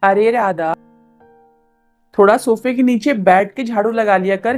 अरे राधा, थोड़ा सोफे के नीचे बैठ के झाड़ू लगा लिया कर।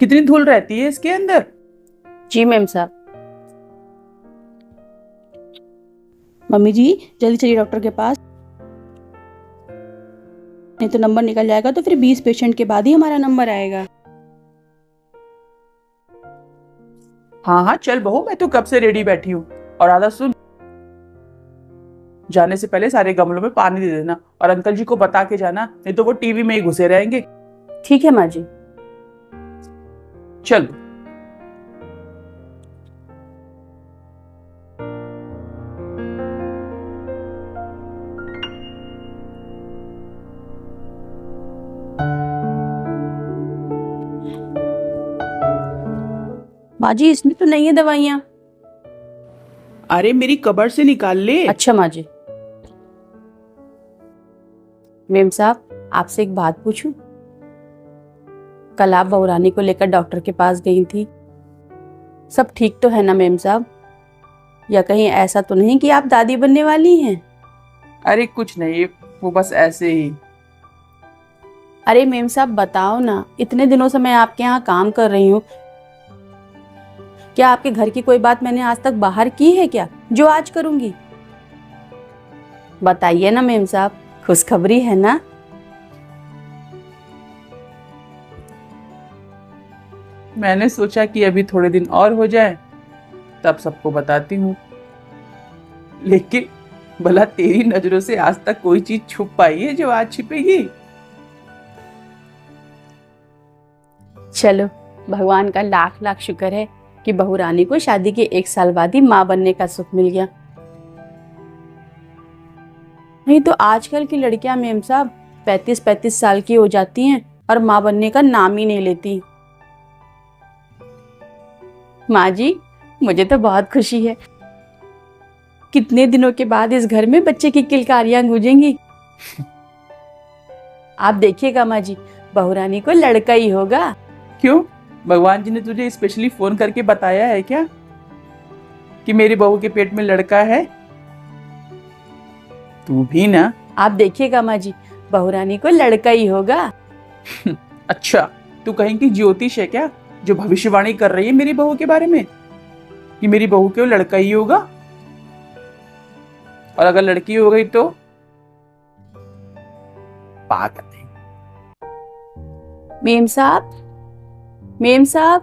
कितनी धूल रहती है इसके अंदर। जी मैम साहब। मम्मी जी जल्दी चलिए डॉक्टर के पास, नहीं तो नंबर निकल जाएगा तो फिर 20 पेशेंट के बाद ही हमारा नंबर आएगा। हाँ हाँ चल बहू, मैं तो कब से रेडी बैठी हूँ। और राधा सुन, जाने से पहले सारे गमलों में पानी दे देना और अंकल जी को बता के जाना, नहीं तो वो टीवी में ही घुसे रहेंगे। ठीक है माँ जी। चल। माँ जी इसमें तो नहीं है दवाइयाँ। अरे मेरी कबर से निकाल ले। अच्छा माँ जी। मेम साहब आपसे एक बात पूछूं? कल आप बहुरानी को लेकर डॉक्टर के पास गई थी, सब ठीक तो है ना मेम साहब? या कहीं ऐसा तो नहीं कि आप दादी बनने वाली हैं? अरे कुछ नहीं, वो बस ऐसे ही। अरे मेम साहब बताओ ना, इतने दिनों से मैं आपके यहाँ काम कर रही हूँ, क्या आपके घर की कोई बात मैंने आज तक बाहर की है क्या, जो आज करूंगी? बताइए ना मेम साहब, खुशखबरी है ना? मैंने सोचा कि अभी थोड़े दिन और हो जाए तब सबको बताती हूँ, लेकिन भला तेरी नजरों से आज तक कोई चीज छुप पाई है जो आज छिपेगी? चलो भगवान का लाख लाख शुक्र है कि बहुरानी को शादी के 1 साल बाद ही माँ बनने का सुख मिल गया। नहीं तो आजकल की लड़कियां मेम साहब 35-35 साल की हो जाती हैं और माँ बनने का नाम ही नहीं लेती। माँ जी मुझे तो बहुत खुशी है, कितने दिनों के बाद इस घर में बच्चे की किलकारियां गूंजेंगी। आप देखिएगा माँ जी, बहुरानी को लड़का ही होगा। क्यों, भगवान जी ने तुझे स्पेशली फोन करके बताया है क्या कि मेरी बहू के पेट में लड़का है? तू भी ना। आप देखिएगा माँ जी, बहुरानी को लड़का ही होगा। अच्छा, तू कहीं की ज्योतिष है क्या जो भविष्यवाणी कर रही है मेरी बहू के बारे में कि मेरी बहू के लड़का ही होगा? और अगर लड़की हो गई तो पागल है। मेम साहब, मेम साहब,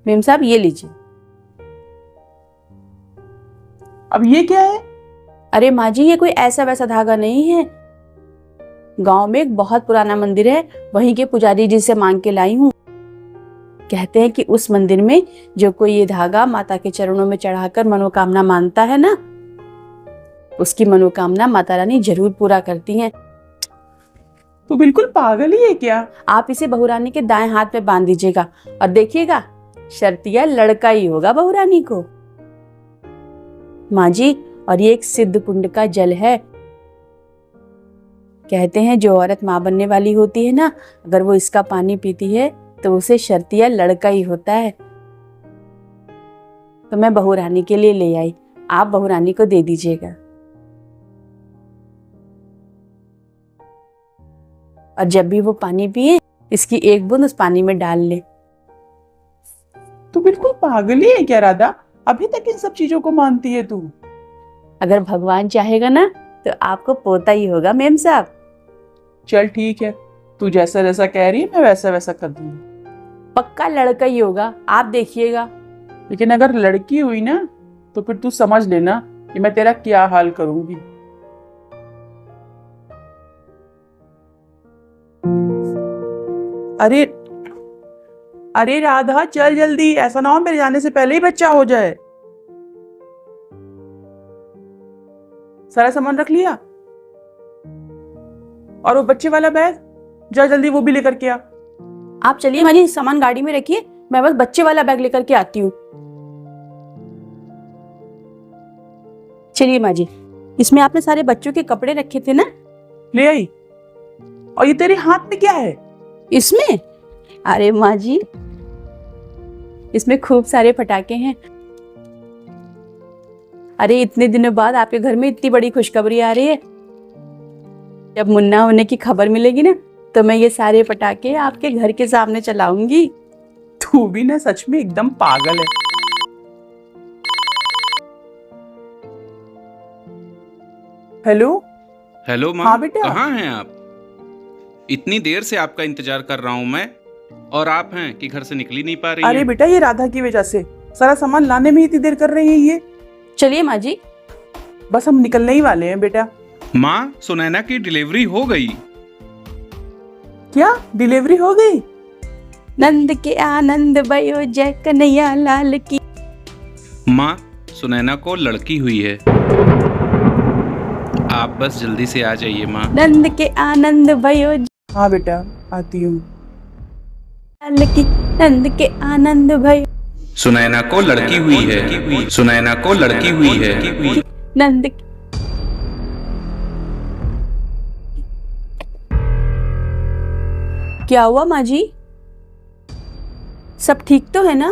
मेम साहब ये लीजिए। अब ये क्या है? अरे माँ जी ये कोई ऐसा वैसा धागा नहीं है, गांव में एक बहुत पुराना मंदिर है, वहीं के पुजारी जी से मांग के लाई हूँ। कहते हैं कि उस मंदिर में जो कोई ये धागा माता के चरणों में चढ़ाकर मनोकामना मानता है ना, उसकी मनोकामना माता रानी जरूर पूरा करती हैं। तू बिल्कुल पागल ही है क्या? आप इसे बहुरानी के दाएं हाथ में बांध दीजिएगा और देखिएगा शर्तिया लड़का ही होगा बहुरानी को। माँ जी और ये एक सिद्ध कुंड का जल है, कहते हैं जो औरत माँ बनने वाली होती है ना, अगर वो इसका पानी पीती है तो उसे शर्तिया लड़का ही होता है। तो मैं बहुरानी के लिए ले आई, आप बहुरानी को दे दीजिएगा। और जब भी वो पानी पिए इसकी एक बूंद उस पानी में डाल ले। तू बिल्कुल पागल ही है क्या राधा? अभी तक इन सब चीजों को मानती है तू? अगर भगवान चाहेगा ना तो आपको पोता ही होगा मेम साहब। चल ठीक है, तू जैसा जैसा कह रही है मैं वैसा वैसा कर दूंगी। पक्का लड़का ही होगा, आप देखिएगा। लेकिन अगर लड़की हुई ना तो फिर तू समझ लेना कि मैं तेरा क्या हाल करूंगी। अरे अरे राधा चल जल्दी, ऐसा ना हो मेरे जाने से पहले ही बच्चा हो जाए। सारा सामान रख लिया? और वो बच्चे वाला बैग जा जल्दी वो भी लेकर के आ। आप चलिए माँ जी, सामान गाड़ी में रखिए, मैं बस बच्चे वाला बैग लेकर के आती हूँ। चलिए माँ जी, इसमें आपने सारे बच्चों के कपड़े रखे थे ना? ले आई। और ये तेरे हाथ में क्या है? इसमें? अरे माँ जी इसमें खूब सारे पटाखे हैं। अरे इतने दिनों बाद आपके घर में इतनी बड़ी खुशखबरी आ रही है। जब मुन्ना होने की खबर मिलेगी ना, तो मैं ये सारे पटाखे आपके घर के सामने चलाऊंगी। तू भी ना सच में एकदम पागल है। हेलो। हेलो माँ। हाँ बेटा। कहाँ हैं आप? इतनी देर से आपका इंतजार कर रहा हूँ मैं, और आप हैं कि घर से निकल ही नहीं पा रही अरे हैं। बेटा, ये राधा की वजह से सारा सामान लाने में इतनी देर कर रही है ये। चलिए माँ जी। बस हम निकलने ही वाले हैं बेटा। माँ, सुनैना की डिलीवरी हो गई। क्या डिलीवरी हो गई? नंद के आनंद भयो जय कन्हैया लाल की। माँ, सुनैना को लड़की हुई है। आप बस जल्दी से आ जाइए माँ। नंद के आनंद भयो हाँ बेटा, आती हूँ। लाल की। नंद के आनंद भयो। सुनैना को लड़की हुई है। सुनैना को लड़की हुई है। नंद। क्या हुआ माँ जी? सब ठीक तो है ना?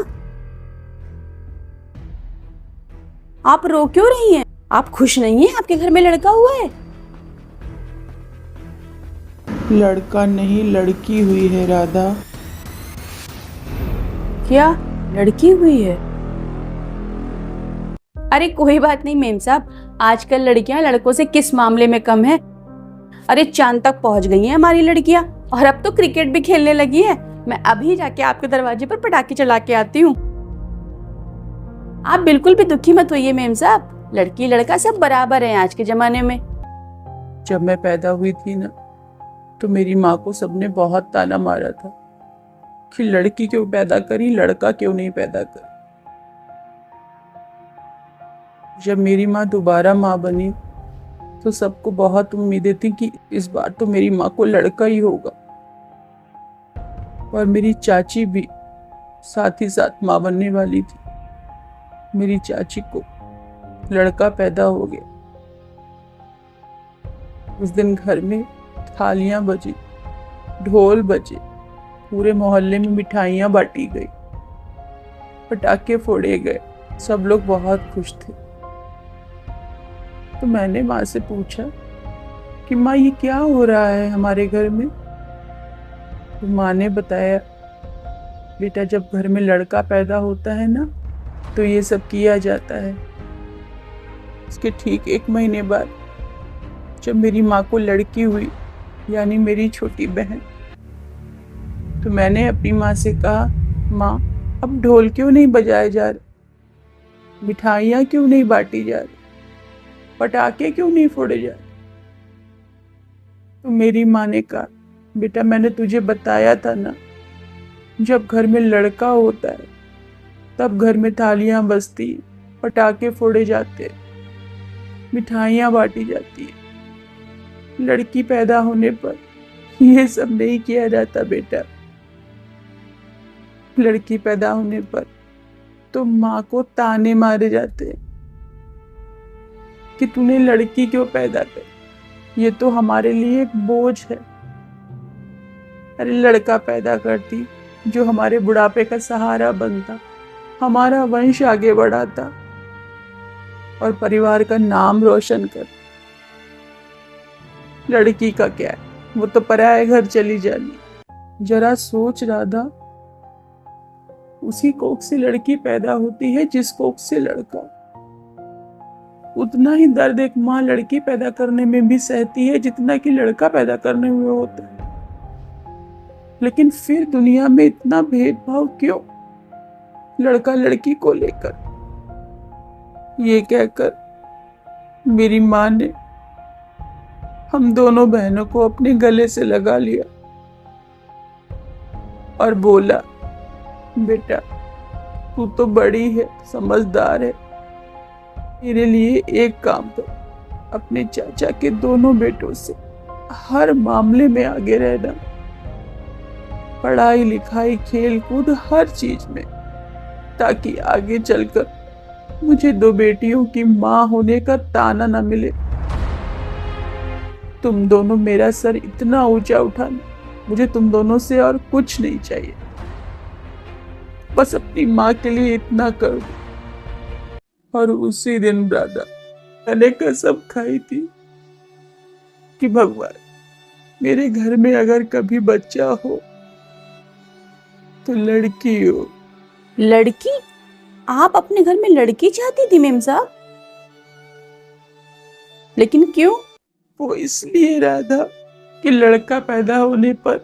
आप रो क्यों रही हैं? आप खुश नहीं हैं? आपके घर में लड़का हुआ है? लड़का नहीं, लड़की हुई है राधा। क्या लड़की हुई है? अरे कोई बात नहीं मेम साहब, आजकल लड़कियां लड़कों से किस मामले में कम है। अरे चांद तक पहुंच गई हैं हमारी लड़कियां, और अब तो क्रिकेट भी खेलने लगी है। मैं अभी जाके आपके दरवाजे पर पटाखे चला के आती हूँ। आप बिल्कुल भी दुखी मत होइए मेम साहब, लड़की लड़का सब बराबर हैं आज के जमाने में। जब मैं पैदा हुई थी ना, तो मेरी माँ को सबने बहुत ताना मारा था कि लड़की क्यों पैदा करी, लड़का क्यों नहीं पैदा करी। जब मेरी माँ दोबारा माँ बनी तो सबको बहुत उम्मीदें थी कि इस बार तो मेरी माँ को लड़का ही होगा। और मेरी चाची भी साथ ही साथ माँ बनने वाली थी। मेरी चाची को लड़का पैदा हो गया। उस दिन घर में थालियां बजी, ढोल बजे, पूरे मोहल्ले में मिठाइयां बांटी गई, पटाखे फोड़े गए, सब लोग बहुत खुश थे। तो मैंने माँ से पूछा कि माँ ये क्या हो रहा है हमारे घर में? तो माँ ने बताया, बेटा जब घर में लड़का पैदा होता है ना, तो ये सब किया जाता है। इसके ठीक 1 महीने बाद जब मेरी माँ को लड़की हुई, यानी मेरी छोटी बहन, तो मैंने अपनी माँ से कहा, माँ अब ढोल क्यों नहीं बजाए जा रहे, मिठाइयाँ क्यों नहीं बांटी जा रही, पटाखे क्यों नहीं फोड़े जा रहे? तो मेरी माँ ने कहा, बेटा मैंने तुझे बताया था ना, जब घर में लड़का होता है तब घर में थालियां बजती, पटाखे फोड़े जाते, मिठाइयाँ बांटी जाती है। लड़की पैदा होने पर ये सब नहीं किया जाता बेटा। लड़की पैदा होने पर तो माँ को ताने मारे जाते हैं कि तूने लड़की क्यों पैदा कर, ये तो हमारे लिए एक बोझ है। अरे लड़का पैदा करती जो हमारे बुढ़ापे का सहारा बनता, हमारा वंश आगे बढ़ाता और परिवार का नाम रोशन कर। लड़की का क्या है, वो तो पराये घर चली जानी। जरा सोच राधा, उसी कोख से लड़की पैदा होती है जिस कोख से लड़का। उतना ही दर्द एक माँ लड़की पैदा करने में भी सहती है जितना कि लड़का पैदा करने में होता है। लेकिन फिर दुनिया में इतना भेदभाव क्यों लड़का लड़की को लेकर? ये कहकर मेरी माँ ने हम दोनों बहनों को अपने गले से लगा लिया और बोला, बेटा तू तो बड़ी है, समझदार है, मेरे लिए एक काम कर, अपने चाचा के दोनों बेटों से हर मामले में आगे रहना, पढ़ाई लिखाई खेल कूद हर चीज में, ताकि आगे चलकर मुझे 2 बेटियों की माँ होने का ताना न मिले। तुम दोनों मेरा सर इतना ऊंचा उठाना, मुझे तुम दोनों से और कुछ नहीं चाहिए। बस अपनी माँ के लिए इतना करो। और उसी दिन राधा मैंने कसम खाई थी कि भगवान मेरे घर में अगर कभी बच्चा हो तो लड़की हो। लड़की? आप अपने घर में लड़की चाहती थी मेम साहब? लेकिन क्यों? वो इसलिए राधा कि लड़का पैदा होने पर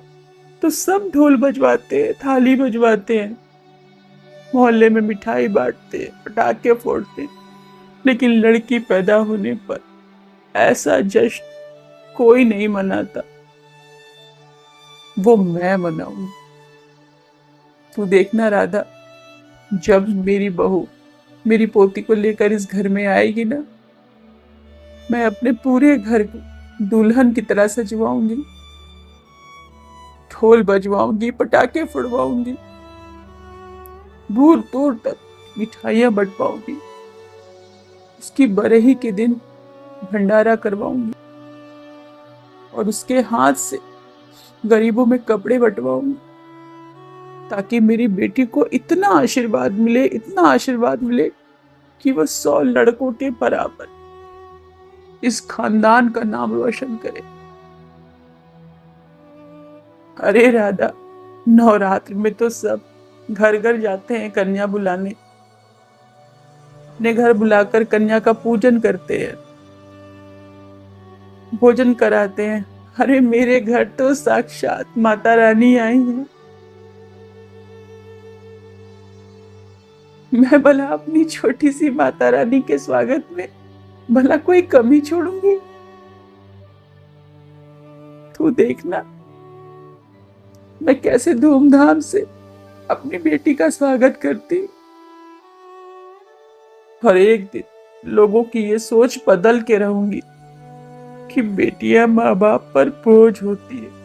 तो सब ढोल बजवाते हैं, थाली बजवाते हैं, मोहल्ले में मिठाई बांटते हैं, पटाखे फोड़ते हैं, लेकिन लड़की पैदा होने पर ऐसा जश्न कोई नहीं मनाता। वो मैं मनाऊंगी। तू देखना राधा, जब मेरी बहू मेरी पोती को लेकर इस घर में आएगी ना, मैं अपने पूरे घर को दुल्हन की तरह सजवाऊंगी, ढोल बजवाऊंगी, पटाखे फुड़वाऊंगी, दूर दूर तक मिठाइयां बंटवाऊंगी, उसकी बरही के दिन भंडारा करवाऊंगी और उसके हाथ से गरीबों में कपड़े बंटवाऊंगी, ताकि मेरी बेटी को इतना आशीर्वाद मिले, इतना आशीर्वाद मिले कि वह 100 लड़कों के बराबर इस खानदान का नाम रोशन करे। अरे राधा, नवरात्र में तो सब घर घर जाते हैं कन्या बुलाने, अपने घर बुलाकर कन्या का पूजन करते हैं, भोजन कराते हैं। अरे मेरे घर तो साक्षात माता रानी आई हैं। मैं भला अपनी छोटी सी माता रानी के स्वागत में भला कोई कमी छोड़ूंगी? तू देखना मैं कैसे धूमधाम से अपनी बेटी का स्वागत करती। और एक दिन लोगों की ये सोच बदल के रहूंगी कि बेटियां माँ बाप पर बोझ होती है।